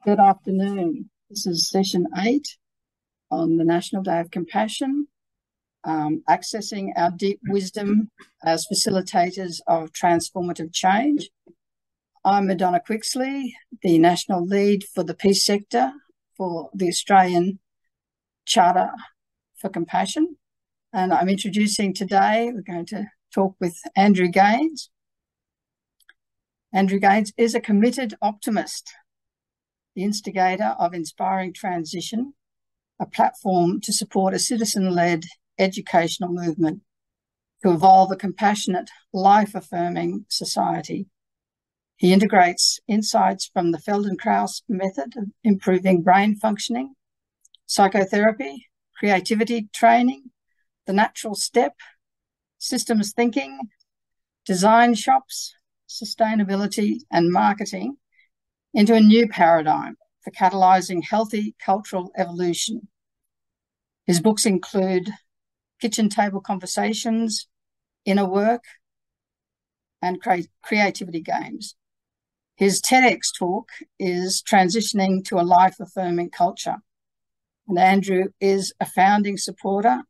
Good afternoon. This is session 8 on the National Day of Compassion, accessing our deep wisdom as facilitators of transformative change. I'm Madonna Quixley, the National Lead for the Peace Sector for the Australian Charter for Compassion. And I'm introducing today, we're going to talk with Andrew Gaines. Andrew Gaines is a committed optimist, the instigator of Inspiring Transition, a platform to support a citizen-led educational movement to evolve a compassionate, life-affirming society. He integrates insights from the Feldenkrais method of improving brain functioning, psychotherapy, creativity training, the natural step, systems thinking, design shops, sustainability, and marketing into a new paradigm for catalysing healthy cultural evolution. His books include Kitchen Table Conversations, Inner Work, and Creativity Games. His TEDx talk is Transitioning to a Life-Affirming Culture. And Andrew is a founding supporter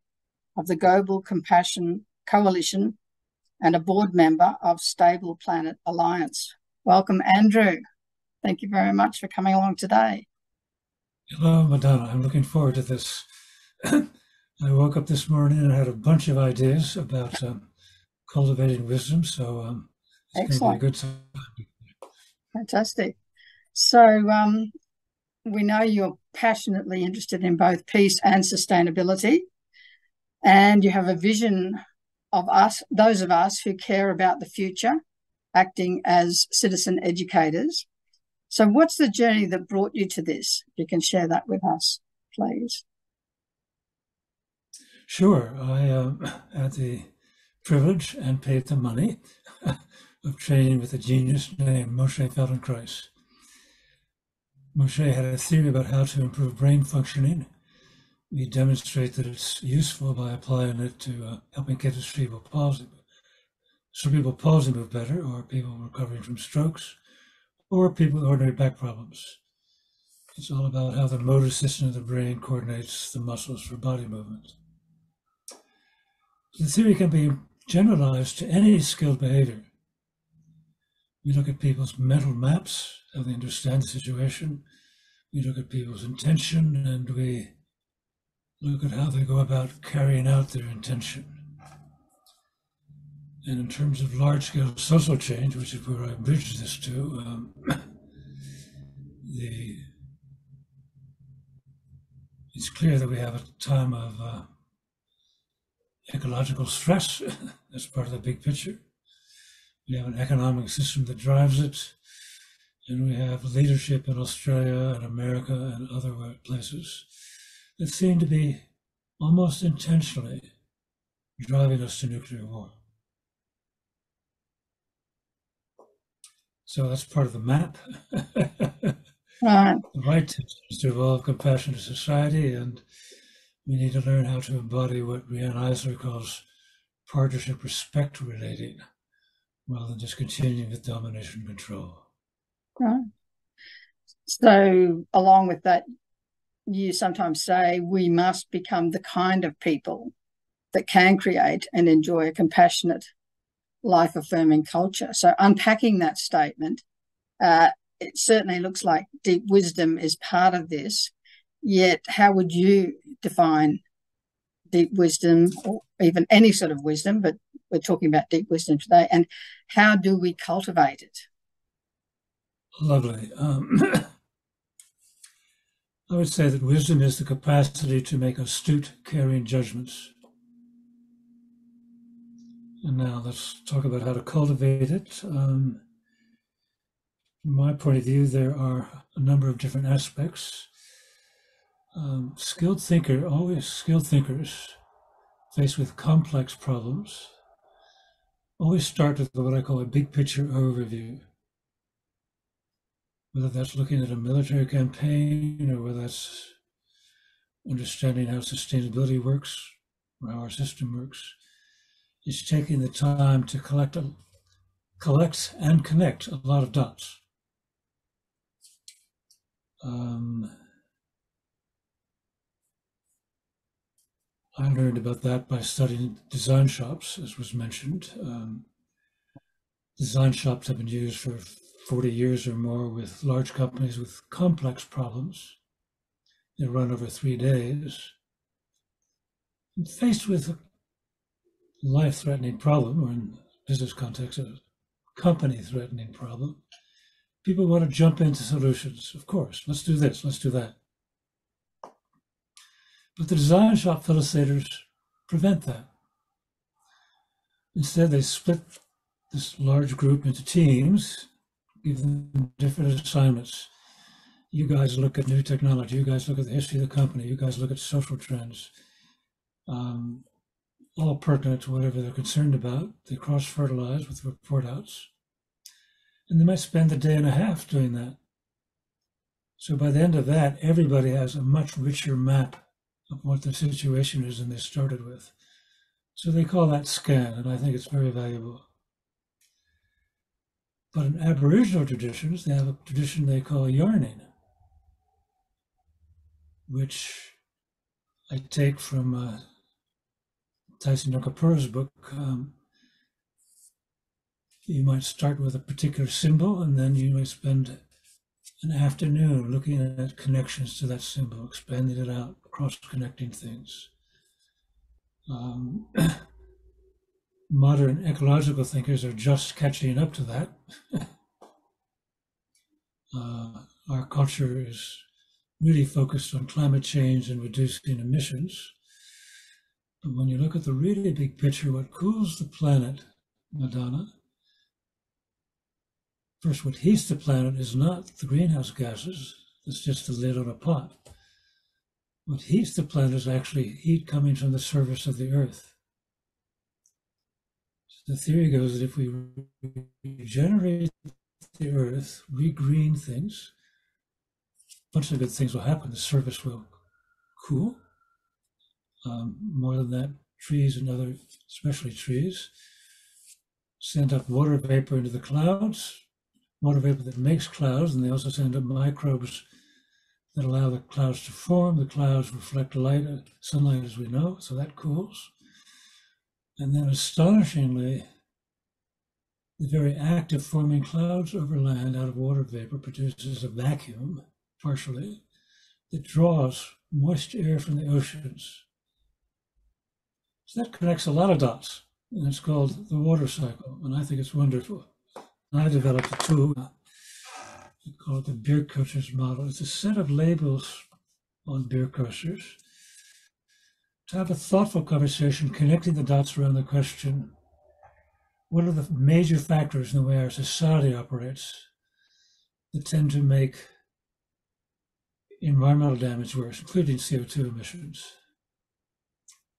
of the Global Compassion Coalition and a board member of Stable Planet Alliance. Welcome, Andrew. Thank you very much for coming along today. Hello, Madonna. I'm looking forward to this. I woke up this morning and had a bunch of ideas about cultivating wisdom, so it's going to be a good time. Fantastic. So we know you're passionately interested in both peace and sustainability, and you have a vision of us, those of us who care about the future, acting as citizen educators. So what's the journey that brought you to this? If you can share that with us, please. Sure. I had the privilege and paid the money of training with a genius named Moshe Feldenkrais. Moshe had a theory about how to improve brain functioning. We demonstrate that it's useful by applying it to helping kids with cerebral palsy. Cerebral palsy move better, or people recovering from strokes, or people with ordinary back problems. It's all about how the motor system of the brain coordinates the muscles for body movement. The theory can be generalized to any skilled behavior. We look at people's mental maps, how they understand the situation. We look at people's intention, and we look at how they go about carrying out their intention. And in terms of large-scale social change, which is where I bridge this to, it's clear that we have a time of ecological stress. That's part of the big picture. We have an economic system that drives it, and we have leadership in Australia and America and other places that seem to be almost intentionally driving us to nuclear war. So that's part of the map. The right test is to evolve compassionate society, and we need to learn how to embody what Riane Eisler calls partnership respect relating, rather than just continuing with domination and control. Right. So along with that, you sometimes say we must become the kind of people that can create and enjoy a compassionate, life-affirming culture. So unpacking that statement, it certainly looks like deep wisdom is part of this. Yet how would you define deep wisdom, or even any sort of wisdom, but we're talking about deep wisdom today, and how do we cultivate it? Lovely. I would say that wisdom is the capacity to make astute, caring judgments. And now let's talk about how to cultivate it. From my point of view, there are a number of different aspects. Skilled thinkers faced with complex problems always start with what I call a big picture overview. Whether that's looking at a military campaign, or whether that's understanding how sustainability works, or how our system works, it's taking the time to collect and connect a lot of dots. I learned about that by studying design shops, as was mentioned. Design shops have been used for 40 years or more with large companies with complex problems. They run over 3 days. And faced with a life-threatening problem, or in business context, a company-threatening problem, people want to jump into solutions. Of course, let's do this, let's do that. But the design shop facilitators prevent that. Instead, they split this large group into teams, give them different assignments. You guys look at new technology, you guys look at the history of the company, you guys look at social trends, all pertinent to whatever they're concerned about. They cross-fertilize with report outs. And they might spend a day and a half doing that. So by the end of that, everybody has a much richer map of what the situation is than they started with. So they call that scan, and I think it's very valuable. But in Aboriginal traditions, they have a tradition they call yarning, which I take from Tyson Yunkapor's book. You might start with a particular symbol, and then you might spend an afternoon looking at connections to that symbol, expanding it out, cross-connecting things. Modern ecological thinkers are just catching up to that. Our culture is really focused on climate change and reducing emissions. But when you look at the really big picture, what cools the planet, Madonna, first, what heats the planet is not the greenhouse gases, it's just the lid on a pot. What heats the planet is actually heat coming from the surface of the earth. So the theory goes that if we regenerate the earth, regreen things, a bunch of good things will happen. The surface will cool. More than that, trees and other, especially trees, send up water vapor into the clouds, water vapor that makes clouds, and they also send up microbes that allow the clouds to form. The clouds reflect light, sunlight as we know, so that cools. And then astonishingly, the very act of forming clouds over land out of water vapor produces a vacuum, partially, that draws moist air from the oceans. So that connects a lot of dots, and it's called the water cycle, and I think it's wonderful. I developed a tool, we call it the beer coasters model. It's a set of labels on beer coasters to have a thoughtful conversation, connecting the dots around the question, what are the major factors in the way our society operates that tend to make environmental damage worse, including CO2 emissions?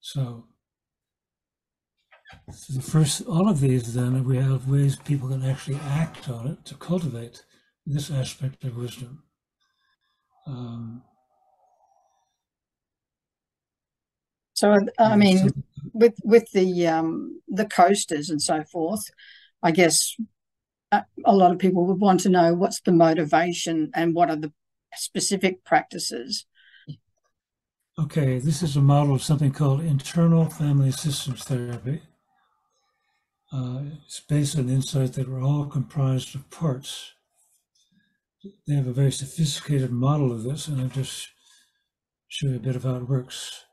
So the first, all of these, then, we have ways people can actually act on it to cultivate this aspect of wisdom. So, I mean, with the coasters and so forth, I guess a lot of people would want to know what's the motivation and what are the specific practices. Okay, this is a model of something called internal family systems therapy. It's based on the insight that we're all comprised of parts. They have a very sophisticated model of this, and I'll just show you a bit of how it works.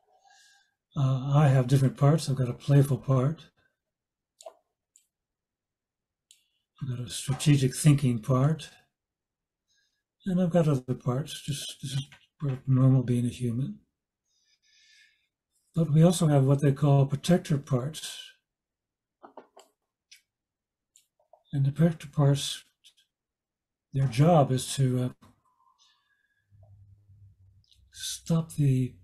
I have different parts. I've got a playful part. I've got a strategic thinking part. And I've got other parts. Just this is part of normal being a human. But we also have what they call protector parts. And the protector parts, their job is to stop the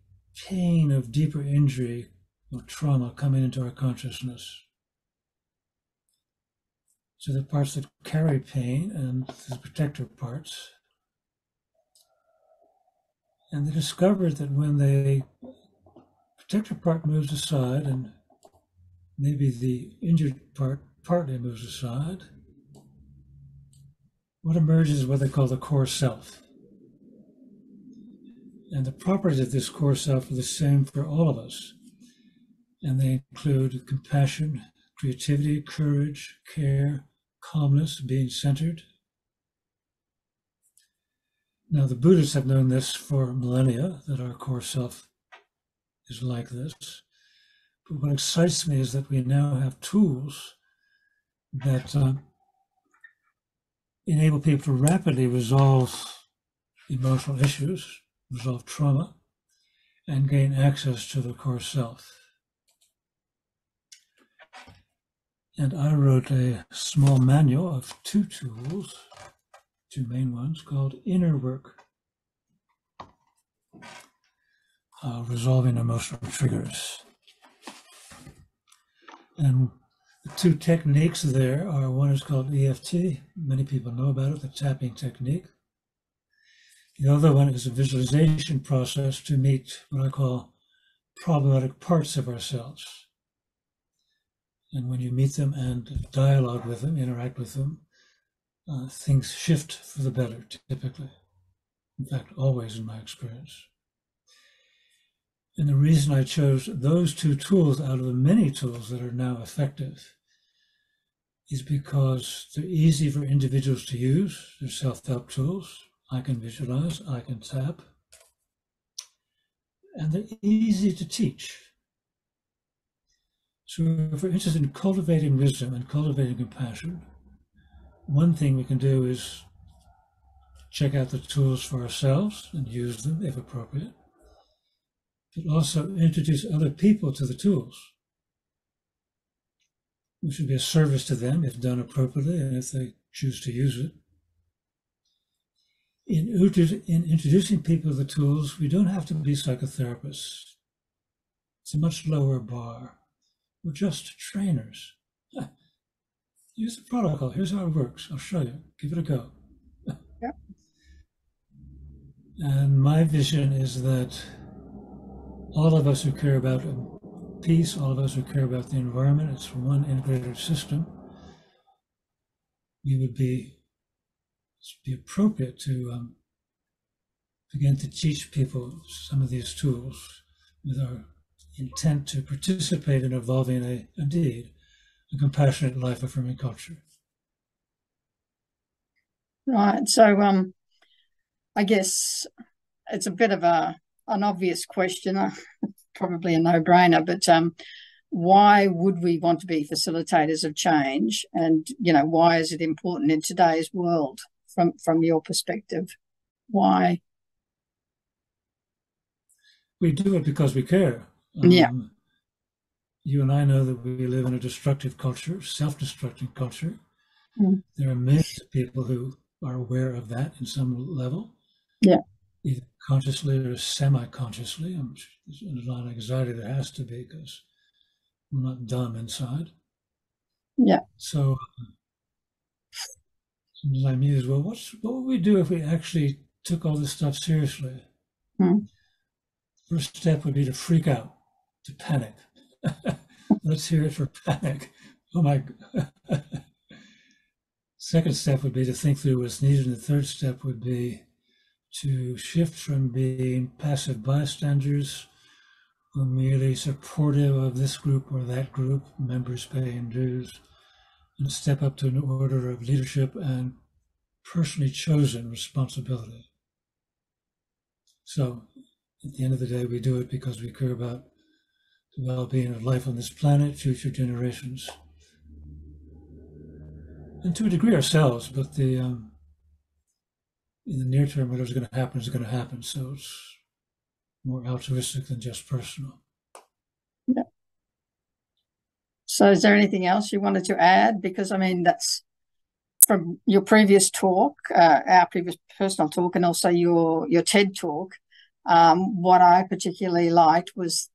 pain of deeper injury or trauma coming into our consciousness. So the parts that carry pain and the protector parts. And they discovered that when the protector part moves aside and maybe the injured part partly moves aside, what emerges is what they call the core self. And the properties of this core self are the same for all of us. And they include compassion, creativity, courage, care, calmness, being centered. Now, the Buddhists have known this for millennia, that our core self is like this. But what excites me is that we now have tools that enable people to rapidly resolve emotional issues, resolve trauma, and gain access to the core self. And I wrote a small manual of 2 tools, 2 main ones, called Inner Work, Resolving Emotional Triggers. And the 2 techniques there are, one is called EFT. Many people know about it, the tapping technique. The other one is a visualization process to meet what I call problematic parts of ourselves. And when you meet them and dialogue with them, interact with them, things shift for the better, typically. In fact, always in my experience. And the reason I chose those 2 tools out of the many tools that are now effective is because they're easy for individuals to use. They're self-help tools. I can visualize, I can tap. And they're easy to teach. So if we're interested in cultivating wisdom and cultivating compassion, one thing we can do is check out the tools for ourselves and use them if appropriate, but also introduce other people to the tools, which should be a service to them if done appropriately and if they choose to use it. In introducing people to the tools, we don't have to be psychotherapists. It's a much lower bar. We're just trainers. Here's the protocol. Here's how it works. I'll show you. Give it a go. Yep. And my vision is that all of us who care about peace, all of us who care about the environment, it's one integrated system, we would be appropriate to begin to teach people some of these tools with our intent to participate in evolving indeed a compassionate, life-affirming culture. Right. So I guess it's a bit of an obvious question, probably a no-brainer, but why would we want to be facilitators of change? And, why is it important in today's world from your perspective? Why? We do it because we care. Yeah. You and I know that we live in a destructive culture, self-destructing culture. Mm. There are millions of people who are aware of that in some level. Yeah. Either consciously or semi-consciously. There's a lot of anxiety there has to be because we're not dumb inside. Yeah. So sometimes I muse, well, what would we do if we actually took all this stuff seriously? Mm. First step would be to freak out, to panic. Let's hear it for panic. Oh my God. Second step would be to think through what's needed. And the third step would be to shift from being passive bystanders who are merely supportive of this group or that group, members paying dues, and step up to an order of leadership and personally chosen responsibility. So at the end of the day, we do it because we care about the well-being of life on this planet, future generations, and to a degree ourselves, but in the near term, whatever's going to happen is going to happen. So it's more altruistic than just personal. Yeah. So is there anything else you wanted to add? Because, that's from your previous talk, our previous personal talk, and also your TED talk. What I particularly liked was,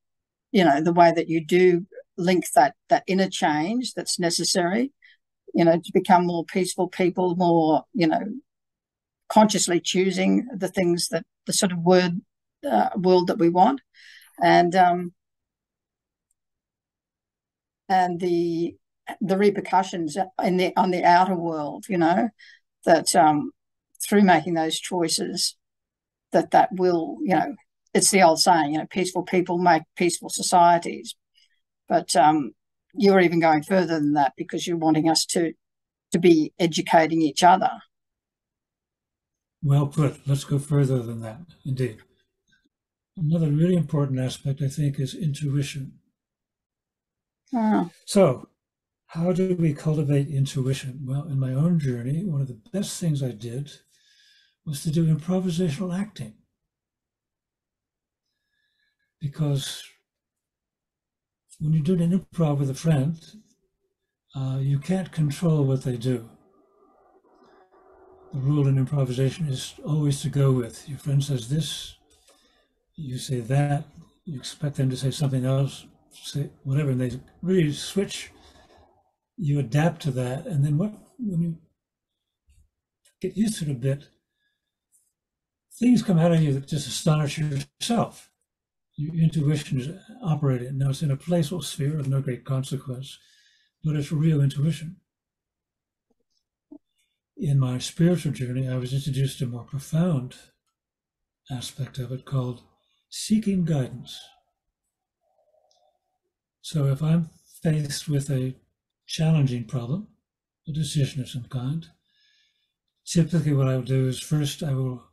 the way that you do link that inner change that's necessary, to become more peaceful people, more, consciously choosing the things that the sort of world that we want, and the repercussions on the outer world, that through making those choices, that will, it's the old saying, peaceful people make peaceful societies. But you're even going further than that, because you're wanting us to be educating each other. Well put. Let's go further than that, indeed. Another really important aspect, I think, is intuition. So, how do we cultivate intuition? Well, in my own journey, one of the best things I did was to do improvisational acting. Because when you do an improv with a friend, you can't control what they do. The rule in improvisation is always to go with. Your friend says this, you say that, you expect them to say something else, say whatever, and they really switch. You adapt to that, and then when you get used to it a bit, things come out of you that just astonish yourself. Your intuition is operating. Now it's in a playful sphere of no great consequence, but it's real intuition. In my spiritual journey, I was introduced to a more profound aspect of it called seeking guidance. So if I'm faced with a challenging problem, a decision of some kind, typically what I will do is first I will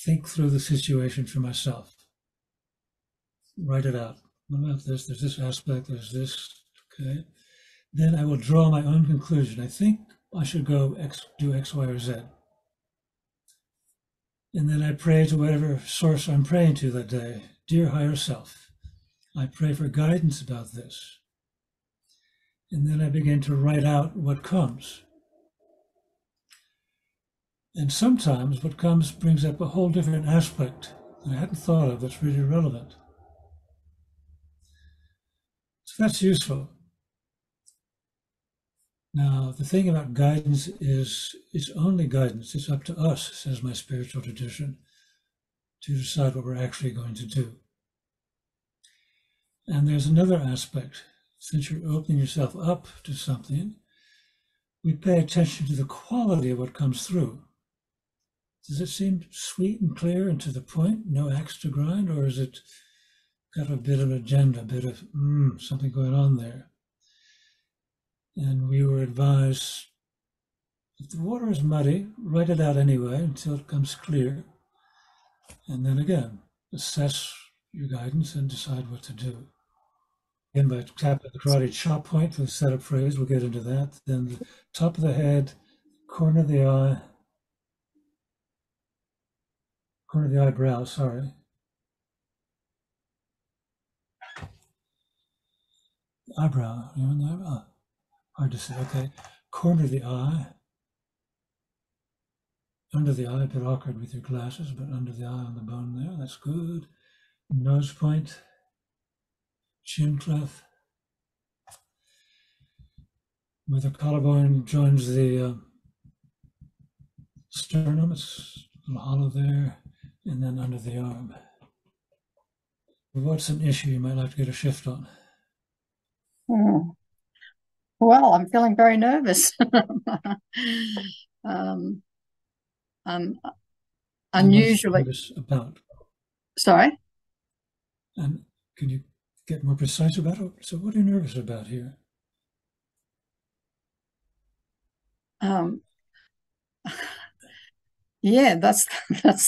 think through the situation for myself. Write it out. What about this? There's this aspect, there's this, okay? Then I will draw my own conclusion. I think I should go do X, Y, or Z. And then I pray to whatever source I'm praying to that day. Dear higher self, I pray for guidance about this. And then I begin to write out what comes. And sometimes what comes brings up a whole different aspect that I hadn't thought of that's really relevant. So that's useful. Now, the thing about guidance is it's only guidance. It's up to us, says my spiritual tradition, to decide what we're actually going to do. And there's another aspect. Since you're opening yourself up to something, we pay attention to the quality of what comes through. Does it seem sweet and clear and to the point, no axe to grind, or is it got a bit of agenda, a bit of something going on there? And we were advised, if the water is muddy, write it out anyway until it comes clear. And then again, assess your guidance and decide what to do. Again, by tapping the karate chop point for the setup phrase, we'll get into that. Then the top of the head, corner of the eyebrow, sorry. Eyebrow, you know, the eyebrow. Hard to say, okay. Corner of the eye. Under the eye, a bit awkward with your glasses, but under the eye on the bone there, that's good. Nose point. Chin clef. Where the collarbone joins the sternum, it's a little hollow there, and then under the arm. What's an issue you might like to get a shift on? Well, I'm feeling very nervous. Unusually. Nervous about? Sorry? And can you get more precise about it? So what are you nervous about here? Yeah, that's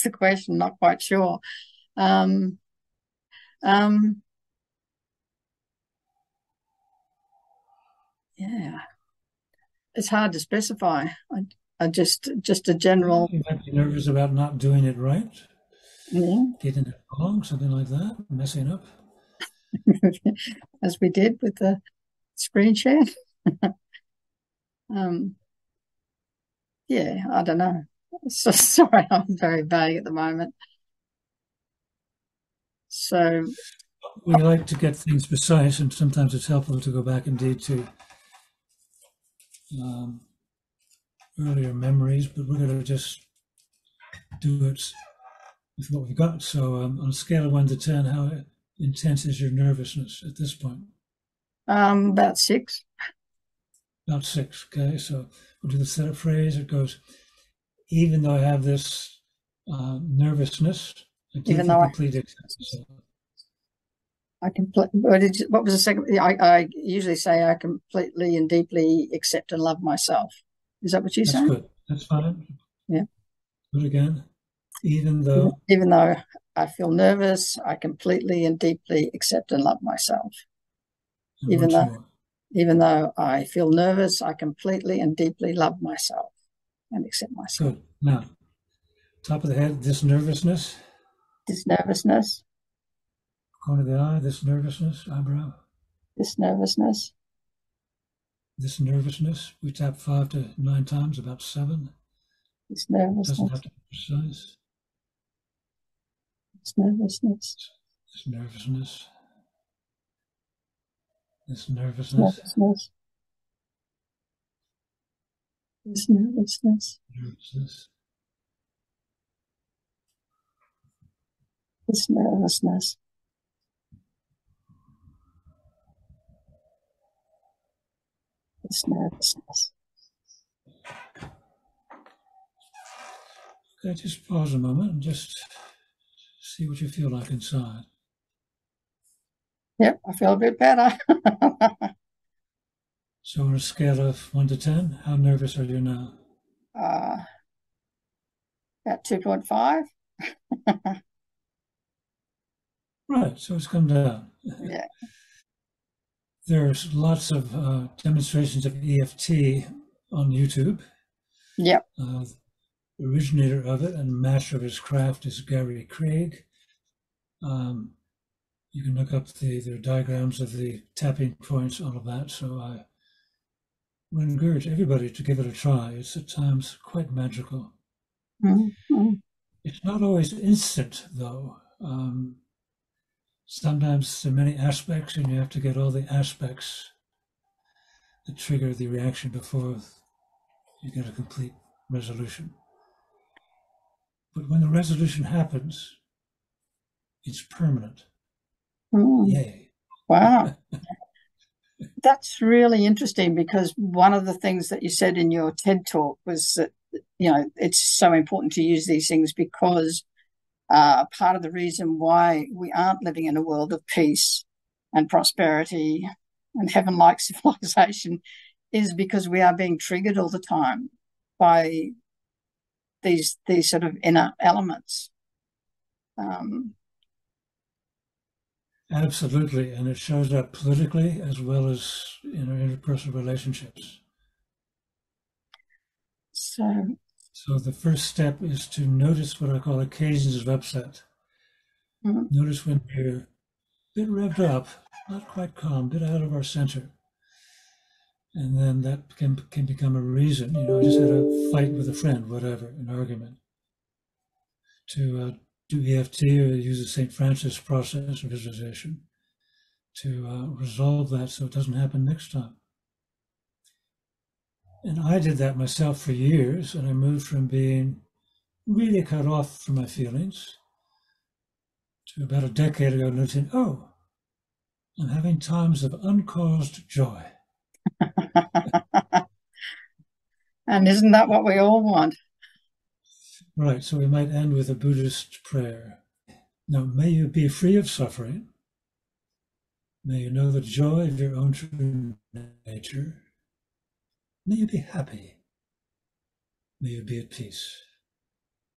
the question. Not quite sure. Yeah, it's hard to specify. I just a general. You might be nervous about not doing it right, getting it wrong, something like that, messing up. As we did with the screen share. Yeah, I don't know. So sorry, I'm very vague at the moment. So we like to get things precise, and sometimes it's helpful to go back indeed to earlier memories, but we're going to just do it with what we've got. So on a scale of 1 to 10, how intense is your nervousness at this point? About 6. About 6, okay. So we'll do the setup phrase. It goes, even though I have this nervousness, a deep Even and though complete acceptance. what was the second? I usually say I completely and deeply accept and love myself. Is that what you That's say? good. That's fine. Yeah. Do it again. Even though. Even though I feel nervous, I completely and deeply accept and love myself. And Even once though, more. even though I feel nervous, I completely and deeply love myself and accept myself. Good. Now, top of the head, this nervousness. This nervousness, Corner of the eye, this nervousness, eyebrow. this nervousness, This nervousness. We tap 5 to 9 times, about 7. this Doesn't nervousness, have to be precise. this nervousness, This nervousness. This this nervousness. nervousness, this nervousness, Nervousness. this nervousness, this nervousness. Okay, just pause a moment and just see what you feel like inside. Yep, I feel a bit better. So on a scale of 1 to 10, how nervous are you now? About 2.5. Right, so it's come down. Yeah. There's lots of demonstrations of EFT on YouTube. Yep. The originator of it and master of his craft is Gary Craig. You can look up the diagrams of the tapping points, all of that. So I would encourage everybody to give it a try. It's at times quite magical. Mm-hmm. It's not always instant, though. Sometimes there are many aspects, and you have to get all the aspects that trigger the reaction before you get a complete resolution. But when the resolution happens, it's permanent. Yay. Wow. That's really interesting, because one of the things that you said in your TED talk was that, it's so important to use these things because part of the reason why we aren't living in a world of peace and prosperity and heaven-like civilization is because we are being triggered all the time by these sort of inner elements. Absolutely, and it shows up politically as well as in our interpersonal relationships. So the first step is to notice what I call occasions of upset. Notice when you're a bit revved up, not quite calm, a bit out of our center. And then that can become a reason. I just had a fight with a friend, whatever, an argument. To do EFT or use the St. Francis process of visualization to resolve that so it doesn't happen next time. And I did that myself for years, and I moved from being really cut off from my feelings to about a decade ago noticing, oh, I'm having times of uncaused joy. And isn't that what we all want? Right, so we might end with a Buddhist prayer. Now, may you be free of suffering. May you know the joy of your own true nature. May you be happy. May you be at peace.